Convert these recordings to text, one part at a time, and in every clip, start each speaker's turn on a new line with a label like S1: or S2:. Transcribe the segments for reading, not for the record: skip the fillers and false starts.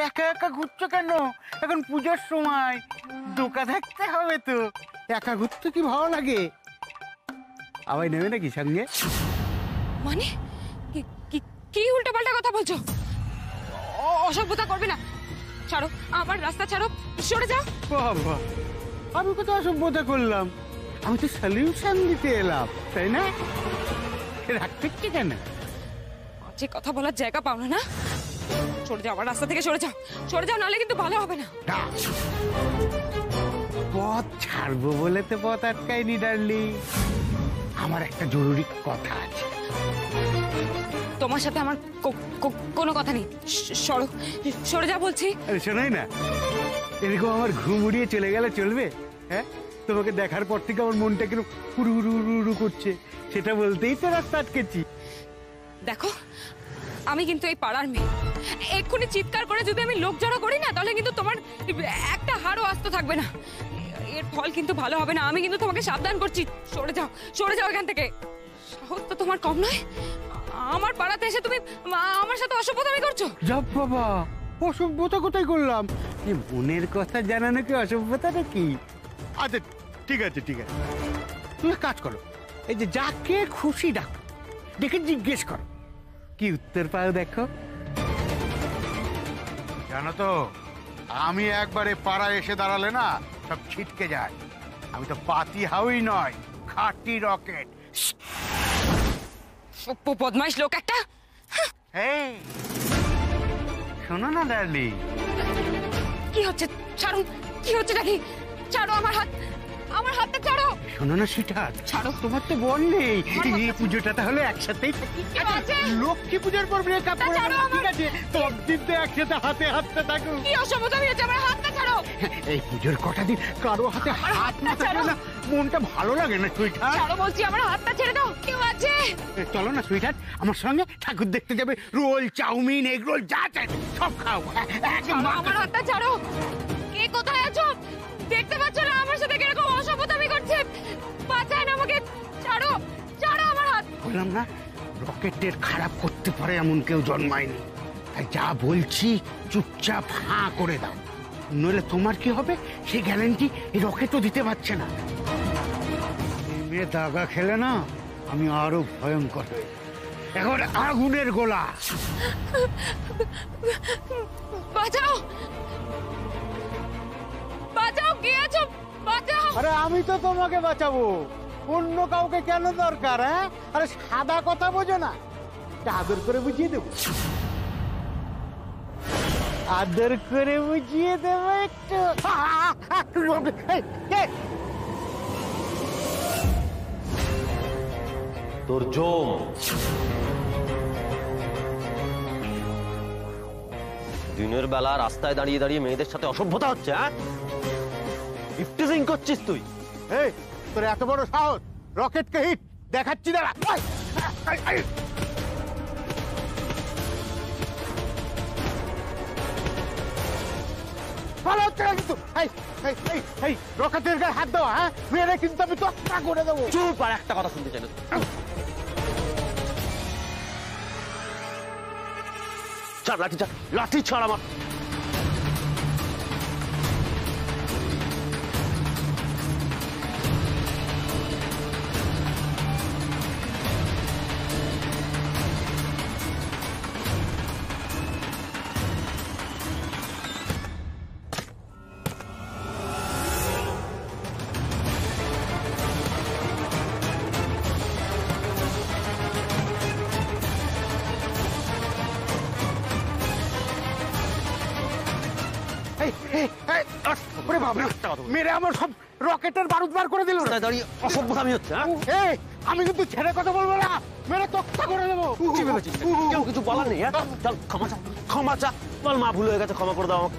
S1: একা একা ঘুরছো কেন? এখন পূজার সময়, দোকা থাকতে হবে তো। একা ঘুরতে কি ভালো লাগে? আবার নেবে নাকি সঙ্গে?
S2: মানে কি উল্টো পাল্টা কথা বলছো? অসভ্যতা করবে না, ছাড়ো আমার রাস্তা, ছাড়ো, সরে যাও।
S1: বাবা, আমি কত অসভ্যতা করলাম? আমি তো সলিউশন দিতে এলাম, তাই না? রাগ করছি কেন?
S2: যে কথা বলার জায়গা পাও না? সরে যাও আমার রাস্তা থেকে, সরে যাও, সরে যাও, নাহলে কিন্তু ভালো হবে না।
S1: পথ ছাড়বো বলে তো পথ আটকায়নি ডার্লিং। আমার একটা জরুরি কথা আছে।
S2: তোমার সাথে আমার কোনো কথা নেই, সরো, সরে যা বলছি।
S1: শোনাই না, এরকম আমার ঘুম উড়িয়ে চলে গেলে চলবে? হ্যাঁ, তোমাকে দেখার পর থেকে আমার মনটা কিরকম হুড়ু করছে, সেটা বলতেই তো রাস্তা আটকেছি।
S2: দেখো, আমি কিন্তু এই পাড়ার মেয়ে, এক্ষুনি চিৎকার করে যদি আমি লোক জড়ো করি না, তাহলে কিন্তু তোমার একটা হাড়ও আস্ত থাকবে না। এর ফল কিন্তু ভালো হবে না। আমি কিন্তু তোমাকে সাবধান করছি, সরে যাও, সরে যাও এখান থেকে। সাহস তো তোমার কম নয়, আমার পাড়াতে এসে তুমি আমার সাথে অসভ্যতামি করছো।
S1: যাব বাবা, অসভ্যতা কোথায় করলাম? মনের কথা জানানো কি অসভ্যতা নাকি? আচ্ছা ঠিক আছে, তুমি কাজ করো, এই যে যাকে খুশি ডাকো, ডেকে জিজ্ঞেস করো, কি উত্তর পাও দেখো। জানো তো, আমি একবারে পাড়ায় এসে দাঁড়ালে না সব ছিটকে যায়। আমি তো পাতি হাউই নয়, খাঁটি রকেট।
S2: বদমাইশ লোক একটা।
S1: এই শোনো না ডার্লিং।
S2: কি হচ্ছে? ছাড়ুন, কি হচ্ছে নাকি? ছাড়ো আমার হাত, আমার হাতটা ছাড়ো।
S1: শোনো না সুইটহার্ট, ছাড়ো। তোমার তো বোন নেই, এই পুজোটা তাহলে একসাথেই থাকি। লক্ষ্মী পূজার পর ব্রেকআপ করে দেবো, ঠিক আছে? সব দিন তো একসাথে হাতে হাতটা থাকো।
S2: কি অসম্ভব হয়েছে, আমার হাতটা ছাড়ো।
S1: এই পুজোর কটা দিন কারো হাতে হাত না থাকলে না মনটা ভালো লাগে না সুইটহার্ট।
S2: ছাড়ো বলছি, আমার হাতটা ছেড়ে দাও। কেউ আছে?
S1: চলো না সুইটহার্ট, আমার সঙ্গে ঠাকুর দেখতে যাবে। রোল, চাউমিন, এগ রোল যা চাই সব খাও।
S2: আমার হাতটা ছাড়ো। কে কোথায় আছো? দেখতে পাচ্ছ না আমার সাথে কিরকম অসভ্যতামি করছে? বাঁচান আমাকে, ছাড়ো, ছাড়ো আমার হাত।
S1: বললাম না, রকেটের খারাপ করতে পারে এমন কেউ জন্মায়নি। তাই যা বলছি চুপচাপ হাঁ করে দাও, নইলে তোমার কি হবে সেই গ্যারান্টি এই রকেটও দিতে পারছে না। মেয়ে দাগা খেলে না আমি আরো ভয়ঙ্কর হয়ে, এখন আগুনের গোলা।
S2: বাঁচাও, বাঁচাও, কে আছো? বাঁচাও।
S1: আরে আমি তো তোমাকে বাঁচাবো, অন্য কাউকে কেন দরকার? হ্যাঁ, আরে সাদা কথা বোঝো না, আদর করে বুঝিয়ে দেবো, আদর করে বুঝিয়ে দেবো একটু।
S3: তোর জম দিনের বেলা রাস্তায় দাঁড়িয়ে দাঁড়িয়ে মেয়েদের সাথে অসভ্যতা হচ্ছে। হ্যাঁ, ইফটিজিং করছিস তুই?
S1: এই তোর এত বড় সাহস, রকেটকে হিট দেখাচ্ছি, দাঁড়া। ভালো হচ্ছে না কিন্তু, রকেটের গায়ে হাত দেওয়া, হ্যাঁ মেরে কিন্তু আমি তক্তা করে দেবো।
S3: চুপ, আর একটা কথা শুনতে চাই না। ছাড় লাঠি, ছাড় লাঠি, ছাড় আমার।
S1: মেরে আমার সব রকেটের বারুদ বার করে দিল।
S3: দাঁড়িয়ে অসভ্যতামি হচ্ছে।
S1: আমি কিন্তু ছেড়ে কথা বলবো না, মেরে তক্তা করে দেবো।
S3: কেউ কিছু বলার নেই। চল ক্ষমা চা, ক্ষমা চা। বল মা ভুল হয়ে গেছে, ক্ষমা করে দাও আমাকে।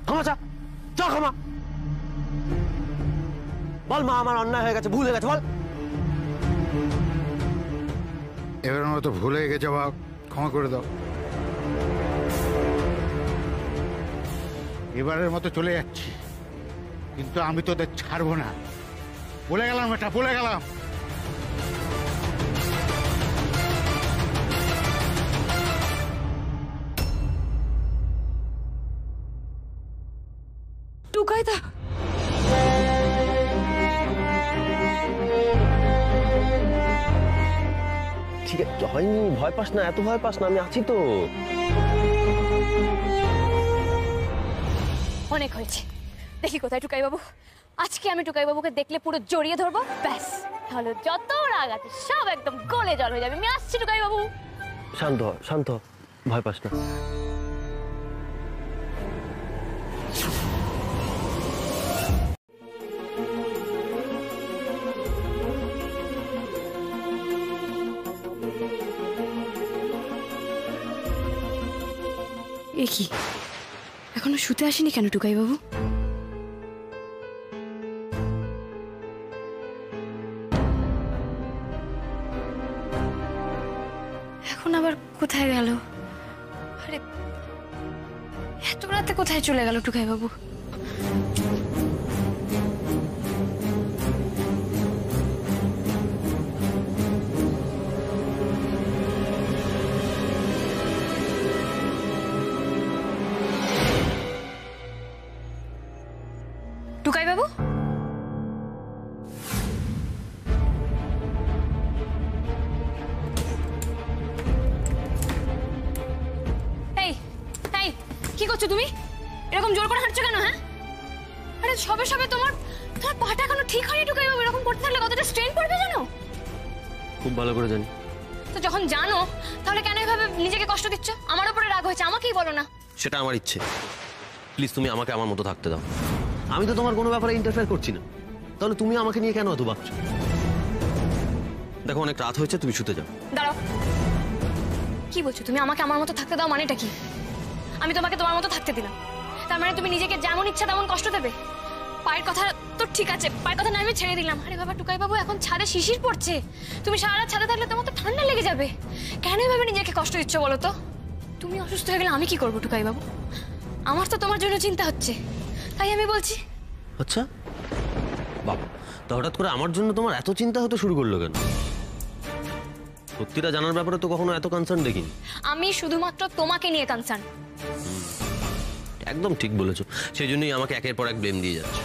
S3: ক্ষমা চা, চল ক্ষমা বল। মা আমার অন্যায় হয়ে গেছে, ভুল হয়ে গেছে, বল।
S1: এবার মতো ভুল হয়ে গেছে, বাবা ক্ষমা করে দাও। এবারের মতো চলে যাচ্ছি, কিন্তু আমি তোদের ছাড়বো না, বলে গেলাম, এটা বলে গেলাম।
S2: টুকাইদা,
S3: ঠিক আছে, হয়নি, ভয় পাস না, এত ভয় পাস না, আমি আছি তো।
S4: অনেক হয়েছে, দেখি কোথায় টুকাই বাবু। আজকে আমি টুকাই বাবুকে দেখলে পুরো জড়িয়ে ধরবো, ব্যাস তাহলে যত রাগ আছে সব একদম গলে জল হয়ে যাবে। আমি আসছি টুকাই বাবু।
S3: শান্ত হ, শান্ত হ, ভয় পাস না।
S2: এ কি, এখনো শুতে আসেনি কেন টুকাই বাবু? এখন আবার কোথায় গেল? আরে এত রাতে কোথায় চলে গেল টুকাই বাবু? টুকাই বাবু,
S4: এই এই কি করছো তুমি? এরকম জোর করে হাঁটছো কেন? হ্যাঁ, আরে সবে সবে তোমার তোমার পাটা এখনো ঠিক হয়নি টুকাই বাবু। এরকম করতে থাকলে কতটা স্ট্রেন পড়বে জানো?
S3: খুব ভালো করে জানি।
S4: তো যখন জানো তাহলে কেন এভাবে নিজেকে কষ্ট দিচ্ছ? আমার উপরে রাগ হয়েছে, আমাকেই বলো না।
S3: সেটা আমার ইচ্ছে। প্লিজ তুমি আমাকে আমার মতো থাকতে দাও। আমি তো তোমার কোনো ব্যাপারে ইন্টারফেয়ার করছি না, তাহলে তুমি আমাকে নিয়ে কেন এত ভাবছো? দেখো অনেক রাত হয়েছে, তুমি শুতে যাও।
S4: দাঁড়াও, কি বলছো তুমি? আমাকে আমার মতো থাকতে দাও মানেটা কি? আমি তোমাকে তোমার মতো থাকতে দিলাম, তার মানে তুমি নিজেকে যেমন ইচ্ছা তেমন কষ্ট দেবে? পায়ের কথা তো ঠিক আছে, পায়ের কথা না আমি ছেড়ে দিলাম। আরে বাবা টুকাই বাবু, এখন ছাদে শিশির পড়ছে, তুমি সারা রাত ছাদে থাকলে তোমার তো ঠান্ডা লেগে যাবে। কেন এভাবে নিজেকে কষ্ট দিচ্ছ বলো তো? তুমি অসুস্থ হয়ে গেলে আমি কি করবো টুকাই বাবু? আমার তো তোমার জন্য চিন্তা হচ্ছে, তাই আমি বলছি।
S3: আচ্ছা বাবা, তা হঠাৎ করে আমার জন্য তোমার এত চিন্তা হতে শুরু করলো কেন? সত্যিটা জানার ব্যাপারে তো কখনো এত কনসার্ন দেখিনি।
S4: আমি শুধুমাত্র তোমাকে নিয়ে কনসার্ন।
S3: একদম ঠিক বলেছো, সেই জন্যই আমাকে একের পর এক ব্লেম দিয়ে যাচ্ছে।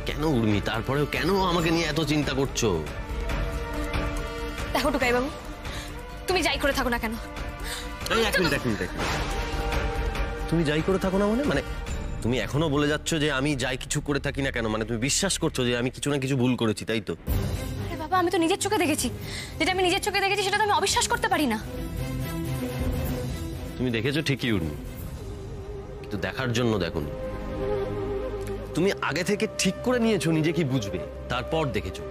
S3: কেন উর্মি, তারপরেও কেন আমাকে নিয়ে এত চিন্তা করছো?
S4: দেখো টুকাই বাবু, তুমি যাই করে থাকো না কেন,
S3: এক মিনিট। তুমি যাই করে থাকো না মানে তুমি এখনো বলে যাচ্ছ যে আমি যাই কিছু করে থাকি না কেন, মানে তুমি বিশ্বাস করছো যে আমি কিছু না কিছু ভুল করেছি, তাই তো?
S4: আরে বাবা, আমি তো নিজের চোখে দেখেছি, যেটা আমি নিজের চোখে দেখেছি সেটা তো আমি অবিশ্বাস করতে পারি না।
S3: তুমি দেখেছো ঠিকই উর্মি, কিন্তু দেখার জন্য দেখোনি। তুমি আগে থেকে ঠিক করে নিয়েছো নিজে কি বুঝবে, তারপর দেখেছো।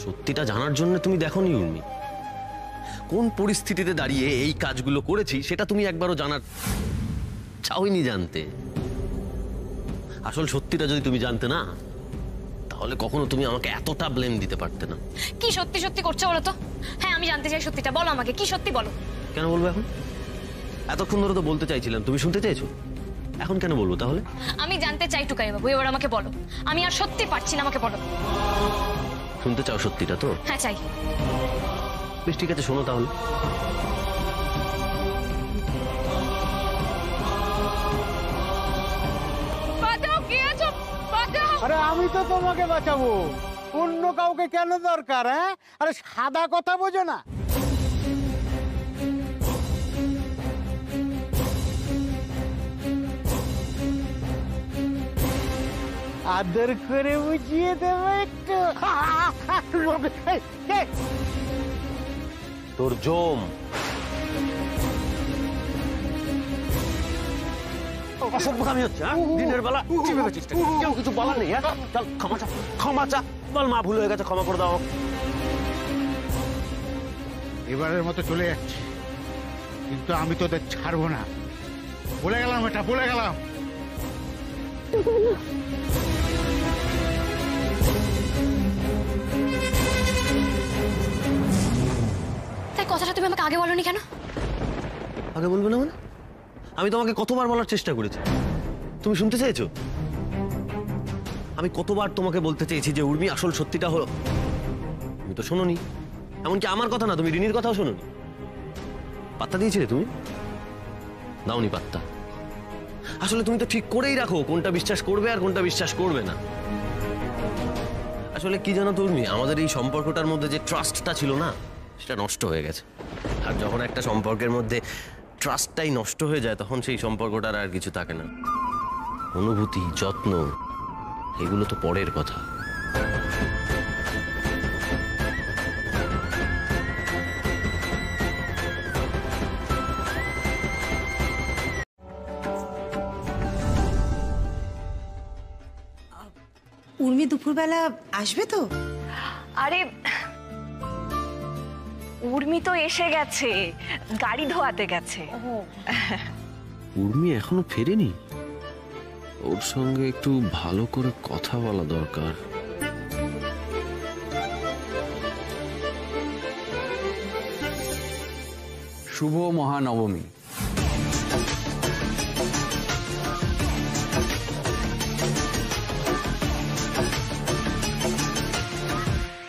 S3: সত্যিটা জানার জন্য তুমি দেখোনি উর্মি। কোন পরিস্থিতিতে দাঁড়িয়ে এই কাজগুলো করেছি সেটা তুমি একবারও জানার চাওইনি জানতে। আসল সত্যিটা যদি তুমি জানতে না, তাহলে কখনো তুমি আমাকে এতটা ব্লেম দিতে পারতে না।
S4: কি সত্যি সত্যি করছো বলো তো? হ্যাঁ আমি জানতে চাই সত্যিটা, বলো আমাকে কি সত্যি বলো।
S3: কেন বলবো এখন? এতক্ষণ ধরে তো বলতে চাইছিলাম, তুমি শুনতে চাইছো, এখন কেন বলবো তাহলে?
S4: আমি জানতে চাই টুকাই বাবু, এবার আমাকে বলো। আমি আর সত্যি পারছি না, আমাকে বলো।
S3: শুনতে চাও সত্যিটা তো?
S4: হ্যাঁ চাই।
S3: বেশ ঠিক আছে, শোনো তাহলে।
S2: বাঁচাও, কে আছো? বাঁচাও!
S5: আরে আমি তো তোমাকে বাঁচাবো, অন্য কাউকে কেন দরকার? হ্যাঁ, আরে সাদা কথা বোঝো না? আদর করে বুঝিয়ে দেবো একটু।
S3: তোর জম। অসভ্যতামি হচ্ছে, দিনের বেলা চিপে গেছিস, কেউ কিছু বলার নেই। হ্যাঁ চল, ক্ষমা চা, বল মা ভুল হয়ে গেছে, ক্ষমা করে দাও।
S1: এবারের মতো চলে যাচ্ছি, কিন্তু আমি তোদের ছাড়বো না, বলে গেলাম, এটা বলে গেলাম।
S4: তাই কথাটা তুমি আমাকে আগে বলোনি কেন?
S3: আগে বলবে না মানে? আমি তোমাকে কতবার বলার চেষ্টা করেছি, তুমি শুনতে চাইছো? আমি কতবার তোমাকে বলতে চেয়েছি যে উর্মি আসল সত্যিটা হলো, তুমি তো শোনোনি। এমনকি আমার কথা না, তুমি রিনির কথাও শোনোনি। পাত্তা দিয়েছিলে তুমি? দাওনি পাত্তা। আসলে তুমি তো ঠিক করেই রাখো কোনটা বিশ্বাস করবে আর কোনটা বিশ্বাস করবে না। আসলে কি জানো তো উর্মি, আমাদের এই সম্পর্কটার মধ্যে যে ট্রাস্টটা ছিল না, সেটা নষ্ট হয়ে গেছে। আর যখন একটা সম্পর্কের মধ্যে ট্রাস্টটাই নষ্ট হয়ে যায়, তখন সেই সম্পর্কটার আর কিছু থাকে না। অনুভূতি, যত্ন, এগুলো তো পরের কথা।
S6: উর্মি দুপুরবেলা আসবে তো?
S7: আরে উর্মি তো এসে গেছে, গাড়ি ধোয়াতে গেছে।
S3: উর্মি এখনো ফেরেনি? ওর সঙ্গে একটু ভালো করে কথা বলা দরকার।
S8: শুভ মহানবমী।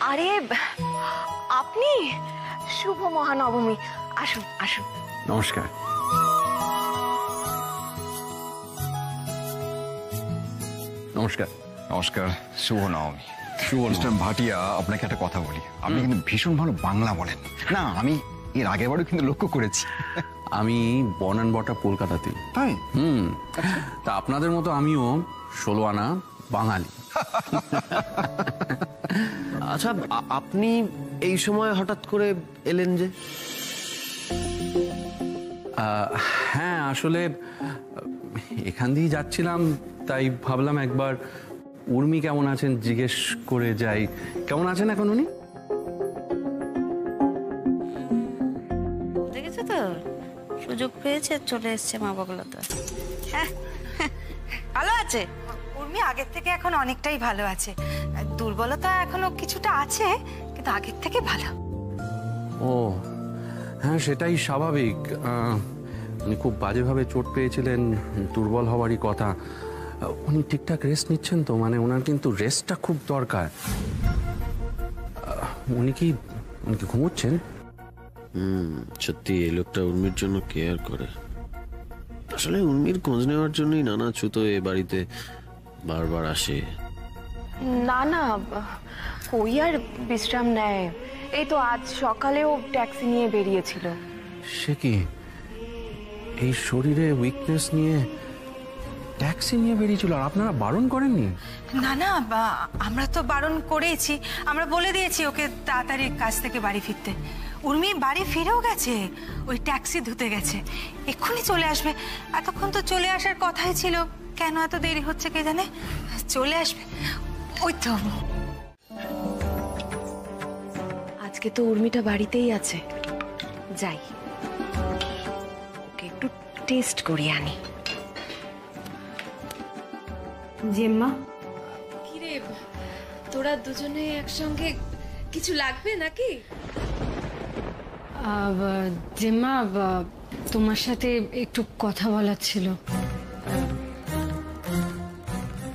S7: আরে আপনি? শুভ মহানবমী, আসুন আসুন।
S8: নমস্কার। নমস্কার।
S9: নমস্কার, শুভ নবমী। মিস্টার ভাটিয়া, আপনাকে একটা কথা বলি, আপনি কিন্তু ভীষণ ভালো বাংলা বলেন। না, আমি এর আগের বারও কিন্তু লক্ষ্য করেছি।
S8: আমি বর্ন অ্যান্ড বটা কলকাতাতে।
S9: তাই?
S8: তা আপনাদের মতো আমিও 16 আনা বাঙালি।
S3: আচ্ছা, আপনি এই সময় হঠাৎ করে এলেন যে?
S8: হ্যাঁ, আসলে এখান দিয়েই যাচ্ছিলাম, তাই ভাবলাম একবার উর্মি কেমন আছেন জিজ্ঞেস করে যাই। কেমন আছেন এখন উনি?
S10: দেখেছো তো, সুযোগ পেয়েছে, চলে এসছে মা বগলা তো। হ্যাঁ, ভালো আছে
S6: উর্মি আগের থেকে এখন অনেকটাই ভালো আছে। দুর্বলতা এখনো কিছুটা আছে, কিন্তু আগের থেকে ভালো।
S8: ও হ্যাঁ, সেটাই স্বাভাবিক। উনি খুব বাজেভাবে চোট পেয়েছিলেন, দুর্বল হওয়ারই কথা। উনি ঠিকঠাক রেস্ট নিচ্ছেন তো? মানে ওনার কিন্তু রেস্টটা খুব দরকার। উনি কি ঘুমোচ্ছেন?
S3: সত্যি এই লোকটা উর্মির জন্য কেয়ার করে। আসলে উর্মির খোঁজ নেওয়ার জন্যই নানা ছুতো এ বাড়িতে বারবার আসে।
S7: না না, কই আর বিশ্রাম নেয়। এই তো আজ সকালেও ট্যাক্সি নিয়ে বেরিয়েছিল।
S8: সে কি, এই শরীরে উইকনেস নিয়ে ট্যাক্সি নিয়ে বেরিয়েছিল? আর আপনারা বারণ করেননি?
S6: না না, আমরা তো বারণ করেছি, আমরা বলে দিয়েছি ওকে তাড়াতাড়ি কাজ থেকে বাড়ি ফিরতে। উর্মি বাড়ি ফিরেও গেছে, ওই ট্যাক্সি ধুতে গেছে, এক্ষুনি চলে আসবে। এতক্ষণ তো চলে আসার কথাই ছিল, কেন এত দেরি হচ্ছে কে জানে। চলে আসবে, ওই তো।
S7: আজকে তো উর্মিটা বাড়িতেই আছে, যাই ওকে একটু টেস্ট করিয়ে আনি।
S2: জেম্মা,
S11: কিরে, তোরা দুজনে একসঙ্গে কিছু লাগবে নাকি?
S2: জেম্মা, তোমার সাথে একটু কথা বলার ছিল।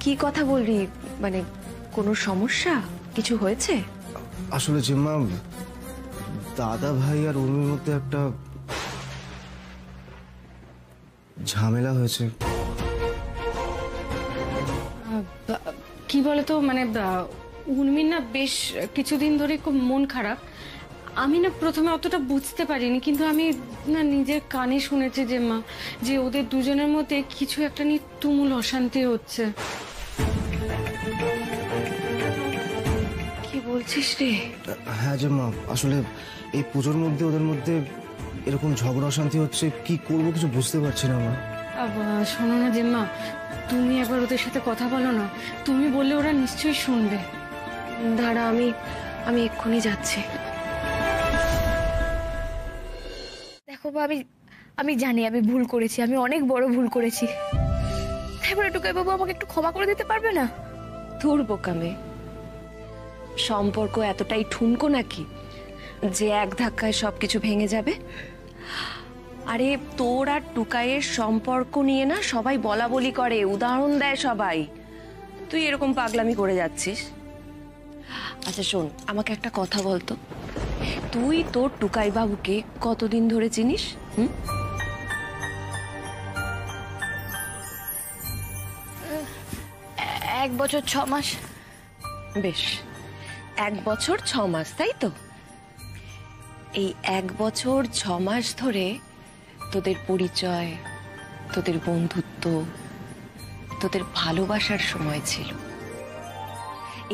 S7: কি কথা বলবি? মানে কোনো সমস্যা কিছু হয়েছে?
S12: আসলে জিম্মা, দাদা ভাই আর উর্মির মধ্যে একটা ঝামেলা হয়েছে।
S2: কি বলতো, মানে উর্মির না বেশ কিছুদিন ধরে খুব মন খারাপ। আমি না প্রথমে অতটা বুঝতে পারিনি, কিন্তু আমি না নিজের কানে শুনেছি যে মা, যে ওদের দুজনের মধ্যে কিছু একটা নিয়ে তুমুল অশান্তি হচ্ছে।
S7: কি বলছিস রে?
S12: হ্যাঁ জিম্মা, আসলে এই পুজোর মধ্যে ওদের মধ্যে এরকম ঝগড়া অশান্তি হচ্ছে। কি করবো কিছু বুঝতে পারছি না আমার।
S2: শোনো না জেম্মা, তুমি একবার ওদের সাথে কথা বলো না। তুমি বললে ওরা নিশ্চয়ই শুনবে।
S7: দাঁড়া, আমি এক্ষুনি যাচ্ছি। দেখো বা, আমি জানি আমি ভুল করেছি, আমি অনেক বড় ভুল করেছি। এবারে টুকাই বাবু আমাকে একটু ক্ষমা করে দিতে পারবে না? তোর বোকামে সম্পর্ক এতটাই ঠুনকো নাকি যে এক ধাক্কায় সবকিছু ভেঙে যাবে? আরে তোর আর টুকাইয়ের সম্পর্ক নিয়ে না সবাই বলা বলি করে, উদাহরণ দেয় সবাই।
S13: তুই এরকম পাগলামি করে যাচ্ছিস? আচ্ছা শোন, আমাকে একটা কথা বলতো, তুই তোর টুকাই বাবুকে কতদিন ধরে চিনিস?
S7: 1 বছর 6 মাস।
S13: বেশ, 1 বছর 6 মাস, তাই তো? এই 1 বছর 6 মাস ধরে তোদের পরিচয়, তোদের বন্ধুত্ব, তোদের ভালোবাসার সময় ছিল।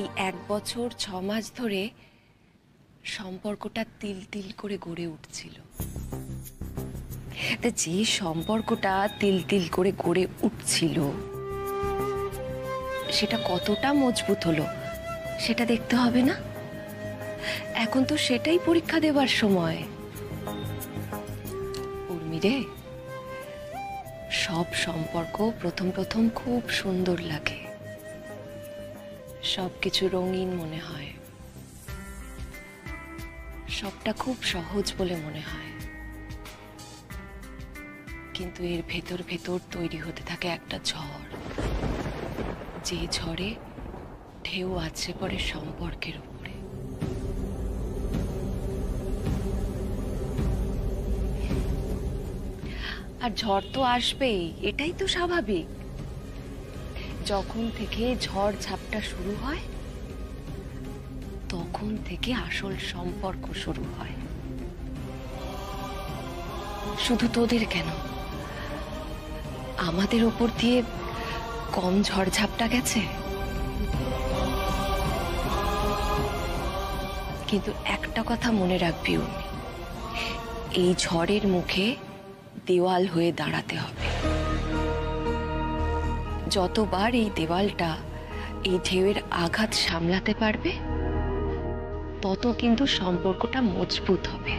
S13: এই 1 বছর 6 মাস ধরে সম্পর্কটা তিল তিল করে গড়ে উঠছিল। যে সম্পর্কটা তিল তিল করে গড়ে উঠছিল সেটা কতটা মজবুত হলো সেটা দেখতে হবে না? এখন তো সেটাই পরীক্ষা দেবার সময়। উর্মিরে, সব সম্পর্ক প্রথম প্রথম খুব সুন্দর লাগে, সবকিছু রঙিন মনে হয়, সবটা খুব সহজ বলে মনে হয়, কিন্তু এর ভেতর ভেতর তৈরি হতে থাকে একটা ঝড়, যে ঝড়ে ঢেউ আছে পড়ে সম্পর্কের উপরে। আর ঝড় তো আসবেই, এটাই তো স্বাভাবিক। যখন থেকে ঝড় ঝাপটা শুরু হয় তখন থেকে আসল সম্পর্ক শুরু হয়। শুধু তোদের কেন, আমাদের ওপর দিয়ে কম ঝড় ঝাপটা গেছে। কিন্তু একটা কথা মনে রাখবি উর্মি, এই ঝড়ের মুখে দেওয়াল হয়ে দাঁড়াতে হবে। যতবার এই দেওয়ালটা এই ঢেউয়ের আঘাত সামলাতে পারবে তত কিন্তু সম্পর্কটা মজবুত হবে।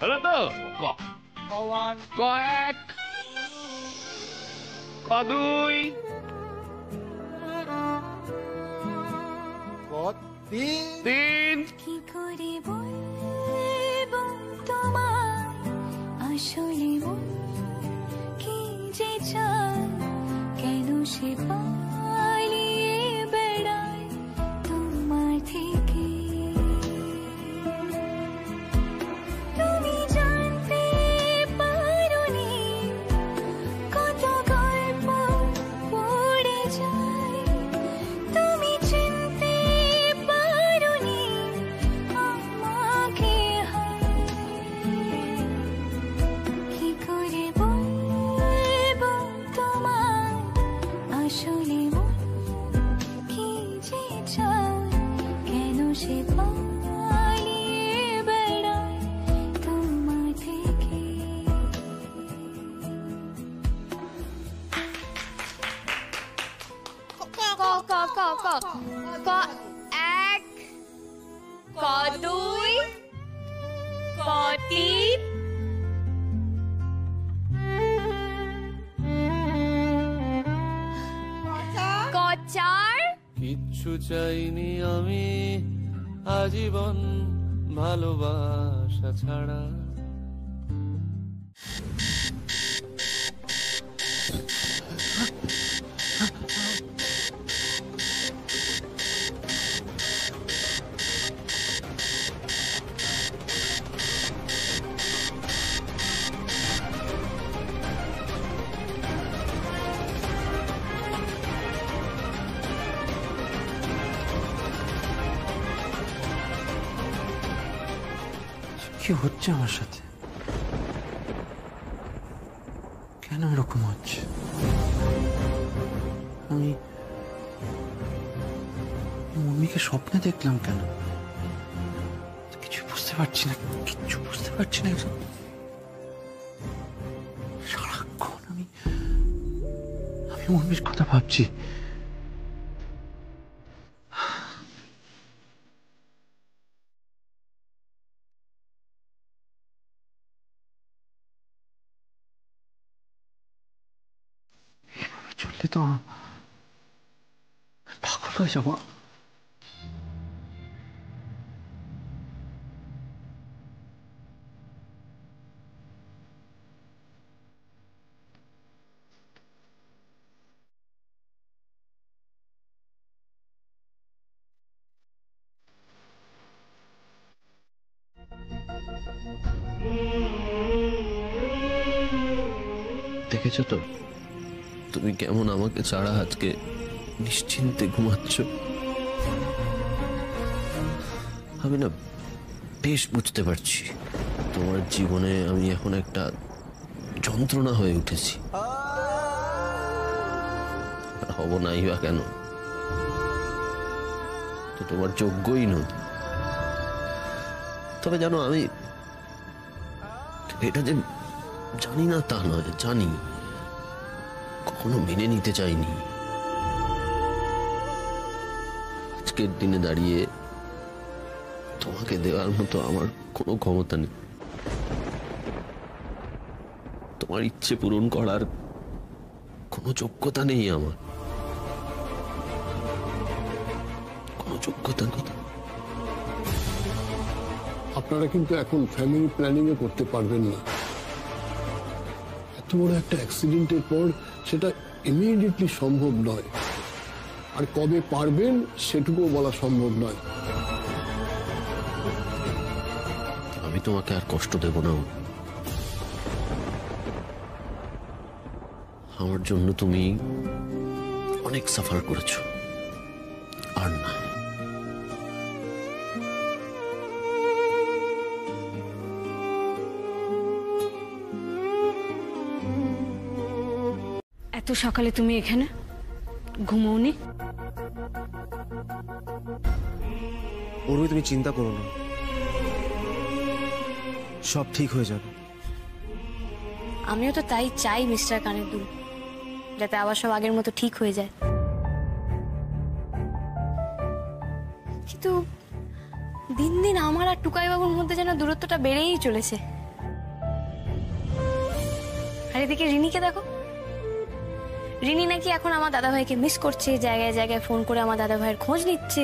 S14: হলো তো? ক এক, ক দুই, তিন।
S15: কি করে বলবো তোমায় আসলে মন কি যে চায়, কেন সে পালিয়ে বেড়ায় তোমার থেকে। তুমি জানতে পারোনি কত গল্প পড়ে যায়, তুমি চিনতে পারোনি আমাকে। কি করে বলবো তোমায় আসলে মন কি যে চায়, কেন সে পালিয়ে বেড়ায় তোমার থেকে।
S7: ক 1, ক 2, ক 3, ক 4,
S16: কিচ্ছু চাইনি আমি আজীবন ভালোবাসা ছাড়া।
S8: কি হচ্ছে আমার সাথে? কেন এরকম হচ্ছে? আমি মম্মিকে স্বপ্নে দেখলাম কেন? কিছু বুঝতে পারছি না, কিচ্ছু বুঝতে পারছি না। সারাক্ষণ আমি মম্মির কথা ভাবছি। চললে তো পাগল হয়ে যাবো।
S3: দেখেছো তো তুমি কেমন আমাকে ছাড়া আজকে নিশ্চিন্তে ঘুমাচ্ছ? আমি না বেশ বুঝতে পারছি তোমার জীবনে আমি এখন একটা যন্ত্রণা হয়ে উঠেছি। হব নাই বা কেন? তো তোমার যোগ্যই নই। তবে জানো, আমি এটা যে জানি না তা নয়, জানি। কখনো মেনে নিতে চাইনি। আজকের দিনে দাঁড়িয়ে তোমাকে দেওয়ার মতো আমার কোনো ক্ষমতা নেই। তোমার ইচ্ছে পূরণ করার কোনো যোগ্যতা নেই আমার। কোনো যোগ্যতা নেই।
S17: আপনারা কিন্তু এখন ফ্যামিলি প্ল্যানিং এ করতে পারবেন না। এত বড় একটা অ্যাক্সিডেন্টের পর সেটা ইমিডিয়েটলি সম্ভব নয়, আর কবে পারবেন সেটুকুও বলা সম্ভব নয়।
S3: আমি তোমাকে আর কষ্ট দেব না। আমার জন্য তুমি অনেক সাফার করেছো, আর না।
S2: এত সকালে তুমি এখানে ঘুমোওনি?
S12: উর্মি, তুমি চিন্তা করো না, সব ঠিক হয়ে যাবে।
S4: আমিও তো তাই চাই মিস্টার কানের দুল, যাতে আবার সব আগের মতো ঠিক হয়ে যায়। কিন্তু দিন দিন আমার আর টুকাই বাবুর মধ্যে যেন দূরত্বটা বেড়েই চলেছে। আর এদিকে রিনিকে দেখো, রিনি নাকি এখন আমার দাদা ভাইকে মিস করছে, জায়গায় জায়গায় ফোন করে আমার দাদা ভাইয়ের খোঁজ নিচ্ছে।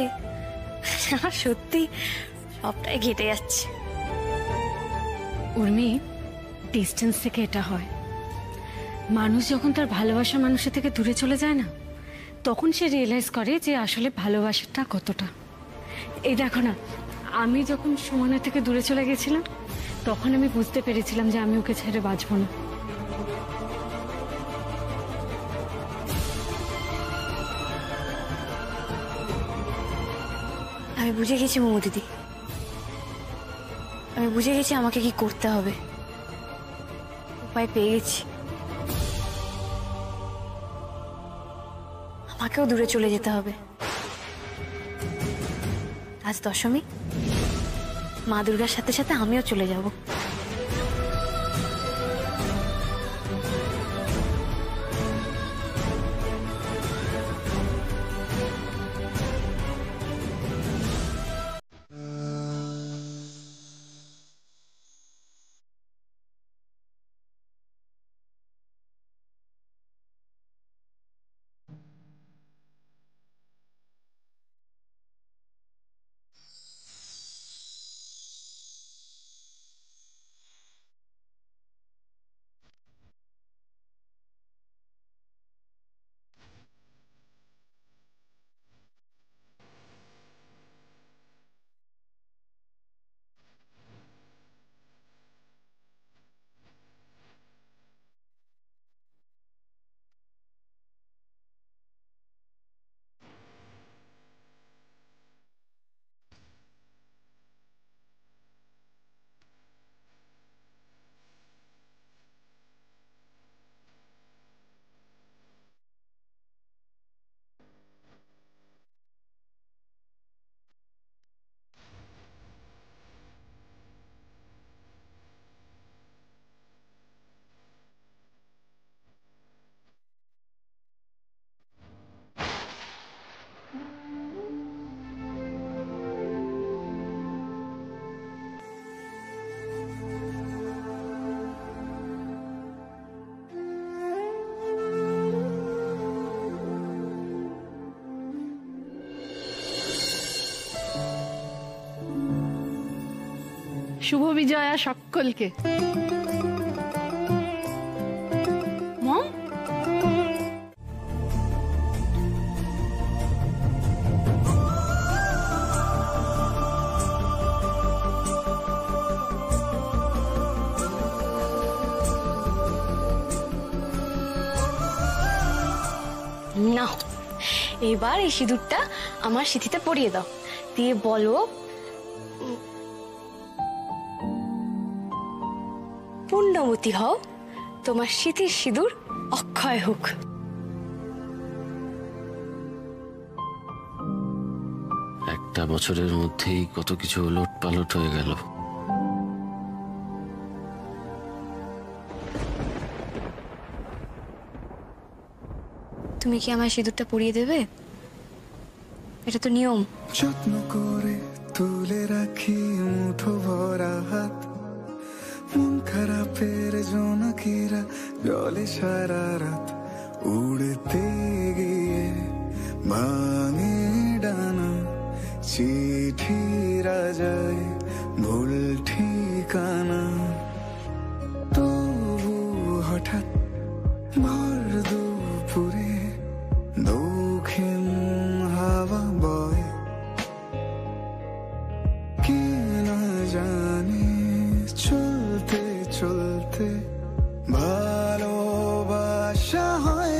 S4: আর সত্যি সবটাই ঘেটে যাচ্ছে।
S2: উর্মি, ডিস্টেন্স থেকে এটা হয়। মানুষ যখন তার ভালোবাসা মানুষের থেকে দূরে চলে যায় না, তখন সে রিয়েলাইজ করে যে আসলে ভালোবাসাটা কতটা। এই দেখো না, আমি যখন সুমনা থেকে দূরে চলে গেছিলাম, তখন আমি বুঝতে পেরেছিলাম যে আমি ওকে ছেড়ে বাঁচবো না।
S4: আমি বুঝে গেছি মোমো দিদি, আমি বুঝে গেছি আমাকে কি করতে হবে। উপায় পেয়ে গেছি। আমাকেও দূরে চলে যেতে হবে। আজ দশমী, মা দুর্গার সাথে সাথে আমিও চলে যাব।
S18: শুভ বিজয়া সকলকে।
S2: মম,
S4: নাও এবার এই সিঁদুরটা আমার সিঁথিতে পরিয়ে দাও, দিয়ে বলো পুণ্যবতী হও, তোমার সিঁথির সিঁদুর অক্ষয় হোক।
S3: একটা বছরের মধ্যেই কত কিছু ওলট পালট হয়ে গেল।
S4: তুমি কি আমার সিঁদুরটা পরিয়ে দেবে? এটা তো নিয়ম।
S19: যত্ন করে তুলে রাখি মুঠো ভরা হাত, মন খারাপের জোনাকিরা জলে সারা রাত, উড়তে গিয়ে ভাঙে ডানা, চিঠিরা যায় ভুল ঠিকানা, তবু হঠাৎ ভর দুপুরে দক্ষিণ হাওয়া বয়, কে না জানে চলতে চলতে ভালোবাসা হয়।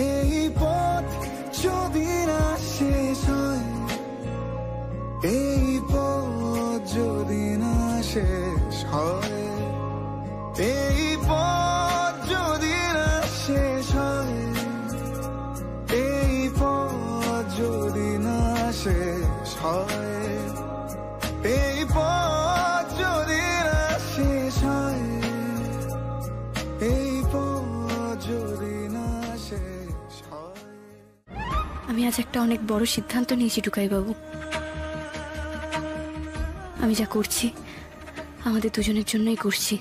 S19: এই পথ যদি না শেষ হয়, এই পথ যদি না শেষ হয়, এই পথ যদি না শেষ হয়, এই পথ যদি না শেষ হয়, এই পথ যদি না শেষ হয়, এই পথ যদি না শেষ হয়।
S4: আমি আজ একটা অনেক বড় সিদ্ধান্ত নিয়েছি টুকাই বাবু। আমি যা করছি আমাদের দুজনের জন্যই করছি,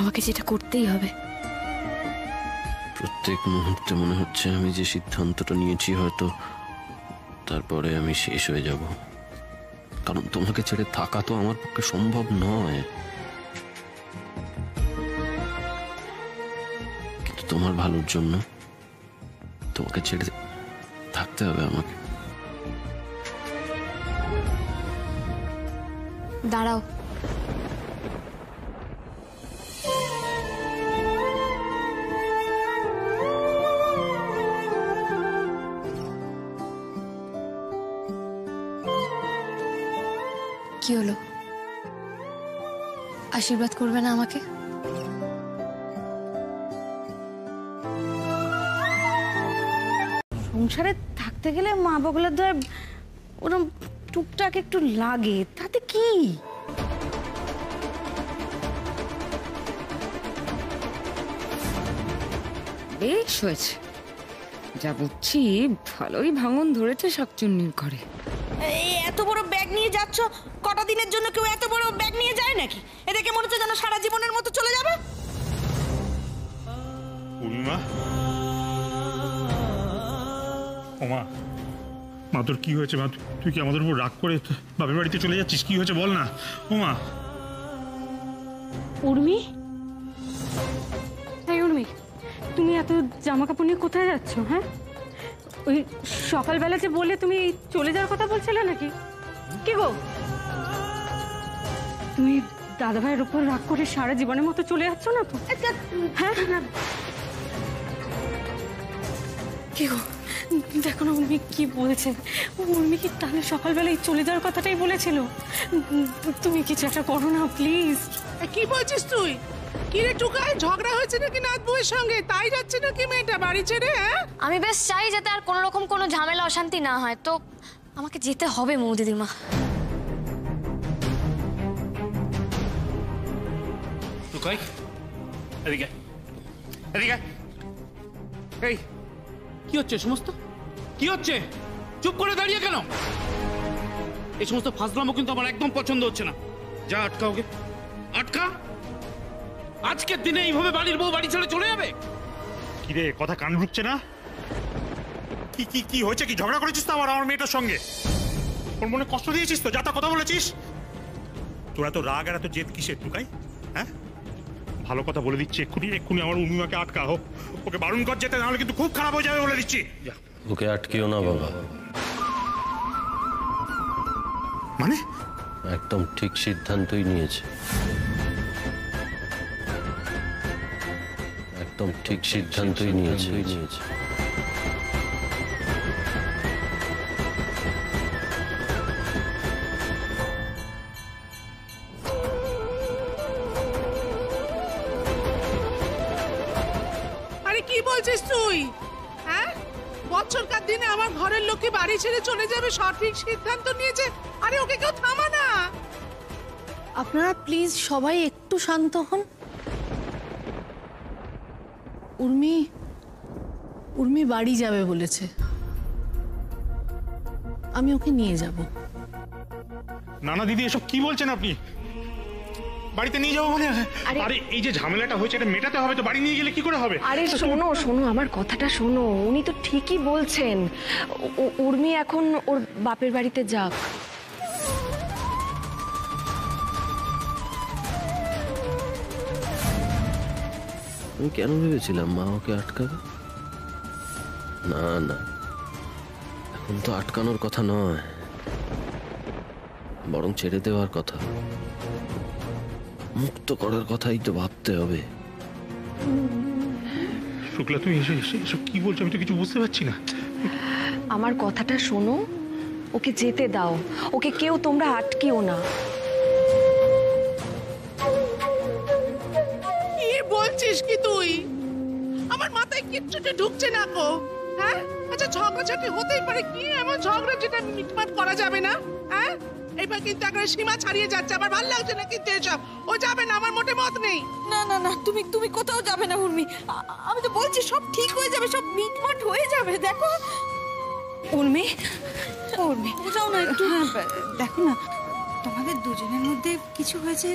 S4: আমাকে যেটা করতেই হবে।
S3: প্রত্যেক মুহূর্তে মনে হচ্ছে আমি যে সিদ্ধান্তটা নিয়েছি হয়তো তারপরে আমি শেষ হয়ে যাব, কারণ তোমাকে ছেড়ে থাকা তো আমার পক্ষে সম্ভব নয়। কিন্তু তোমার ভালোর জন্য তোমাকে ছেড়ে থাকতে হবে আমাকে।
S4: দাঁড়াও, কি হলো? আশীর্বাদ করবে না আমাকে?
S10: সংসারে থাকতে গেলে মা বগলের দয় ওরম টুকটাক একটু লাগে, তাতে কি?
S2: বেশ হয়েছে, যা বুঝছি ভালোই ভাঙন ধরেছে শাকচুন্নির ঘরে।
S6: এই এত বড় ব্যাগ নিয়ে যাচ্ছ, কটা দিনের জন্য কেউ এত বড় ব্যাগ নিয়ে যায় নাকি? এ দেখে মনে হচ্ছে যেন সারা জীবনের মতো চলে যাবে।
S20: পূর্ণিমা, ওমা, মা তোর কি হয়েছে? মা তুই কি আমাদের উপর রাগ করে বাপের বাড়িতে চলে যাচ্ছিস? কি হয়েছে বল না। ওমা।
S2: উর্মি, এই উর্মি, তুমি এত জামা কাপড় নিয়ে কোথায় যাচ্ছ? হ্যাঁ, ওই সকালবেলা যে বললে তুমি চলে যাওয়ার কথা বলছিলে নাকি? কি গো, তুমি দাদাভাইয়ের উপর রাগ করে সারা জীবনের মতো চলে যাচ্ছ না তো? হ্যাঁ, কি গো, দেখো না উর্মি কি বলছে। উর্মি কি তাহলে সকালবেলায় চলে যাওয়ার কথাটাই বলেছিল? তুমি কিছু একটা করো না প্লিজ।
S18: কি বলছিস তুই? কি রে টুকাই, ঝগড়া হয়েছে নাকি নাথ বউয়ের সঙ্গে? তাই যাচ্ছে নাকি মেয়েটা বাড়ি ছেড়ে?
S4: আমি বেশ চাই যাতে আর কোনো রকম কোনো ঝামেলা অশান্তি না হয়, তো আমাকে যেতে হবে মৌদিদিমা।
S20: টুকাই, এদিকে এদিকে। এই কি হচ্ছে সমস্ত? কি হচ্ছে? চুপ করে দাঁড়িয়ে কেন? এই সমস্ত ফাজলামো কিন্তু আমার একদম পছন্দ হচ্ছে না। যা, আটকা ওকে, আটকা। আজকের দিনে এইভাবে বাড়ির বউ বাড়ি ছেড়ে চলে যাবে? কি রে, কথা কান ঢুকছে না? কি কি কি হয়েছে? কি ঝগড়া করেছিস তো আমার মেয়েটার সঙ্গে? ওর মনে কষ্ট দিয়েছিস তো? যা তা কথা বলেছিস?
S21: তোরা তো রাগ আর এত জেদ কিসের টুকাই? হ্যাঁ, ভালো কথা বলে দিচ্ছি, এক্ষুনি আমার উর্মিমাকে আটকা হোক, ওকে বারণ কর যেতে, নাহলে কিন্তু খুব খারাপ হয়ে যাবে বলে দিচ্ছি।
S3: ওকে আটকিও না বাবা।
S21: মানে?
S3: একদম ঠিক সিদ্ধান্তই নিয়েছে, একদম ঠিক সিদ্ধান্তই নিয়েছে।
S18: আরে কি বলছিস তুই? হ্যাঁ, বছরকার দিনে আমার ঘরের লোককে বাড়ি ছেড়ে চলে যাবে, সঠিক সিদ্ধান্ত নিয়েছে। আরে ওকে কেউ থামা না।
S22: আপনারা প্লিজ সবাই একটু শান্ত হন। উর্মি বাড়ি যাবে বলেছে, আমি ওকে নিয়ে যাব।
S21: না না দিদি, এসব কি বলছেন আপনি? বাড়িতে নিয়ে যাবো মানে? আরে এই যে ঝামেলাটা হয়েছে এটা মেটাতে হবে তো, বাড়ি নিয়ে গেলে কি করে হবে?
S13: আরে শোনো শোনো, আমার কথাটা শোনো, উনি তো ঠিকই বলছেন। উর্মি এখন ওর বাপের বাড়িতে যাক।
S3: আমি কেন ভেবেছিলাম মা ওকে আটকাবে? না না, এখন তো আটকানোর কথা নয়, বরং ছেড়ে দেওয়ার কথা, মুক্ত করার কথাই তো ভাবতে হবে।
S21: শুক্লা, তুমি এসব কি বলছো? আমি তো কিছু বুঝতে পারছি না।
S13: আমার কথাটা শোনো, ওকে যেতে দাও, ওকে কেউ তোমরা আটকিও না।
S18: কি বলছিস কি তুই? আমার মাথায় কিচ্ছুটা ঢুকছে না গো। হ্যাঁ, আচ্ছা ঝগড়াঝাটি হতেই পারে, কি এমন ঝগড়া যেটা মিটমাট করা যাবে না? হ্যাঁ, এইবার কিন্তু একটা সীমা ছাড়িয়ে যাচ্ছে, আমার ভালো লাগছে না কিন্তু এসব। ও যাবে না, আমার মোটে মত নেই।
S2: না না না, তুমি কোথাও যাবে না উর্মি, আমি তো বলছি সব ঠিক হয়ে যাবে, সব মিটমাট হয়ে যাবে। দেখো উর্মি, উর্মি যাও না একটু।
S6: দেখো না, তোমাদের দুজনের মধ্যে কিছু হয়েছে,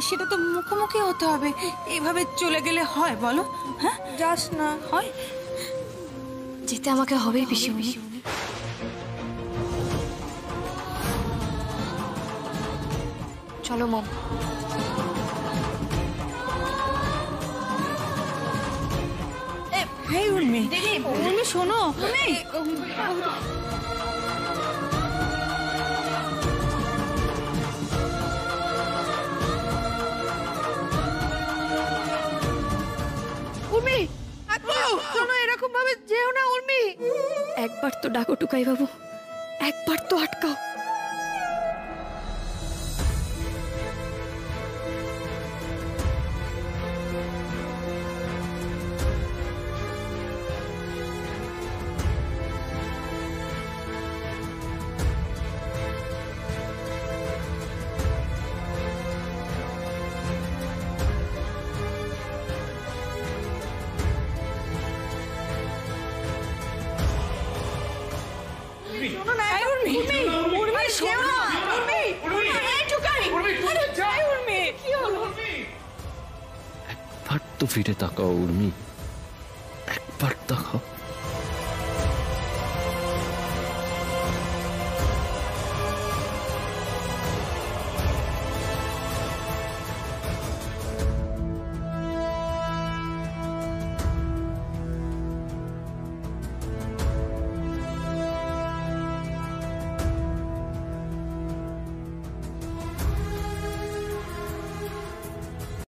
S6: সেটা তো মুখোমুখি হতে হবে। এইভাবে চলে গেলে হয় বলো? হ্যাঁ, যাস না হয়।
S4: যেতে আমাকে হবেই পিসিমণি। চলো মম।
S6: হেই উর্মি, উর্মি শোনো।
S7: উর্মি, শোনো, এরকম ভাবে যেও না উর্মি। একবার তো ডাকো টুকাই বাবু, একবার তো আটকাও।
S3: একবার তো ফিরে তাকাও উর্মি, একবার তাকাও।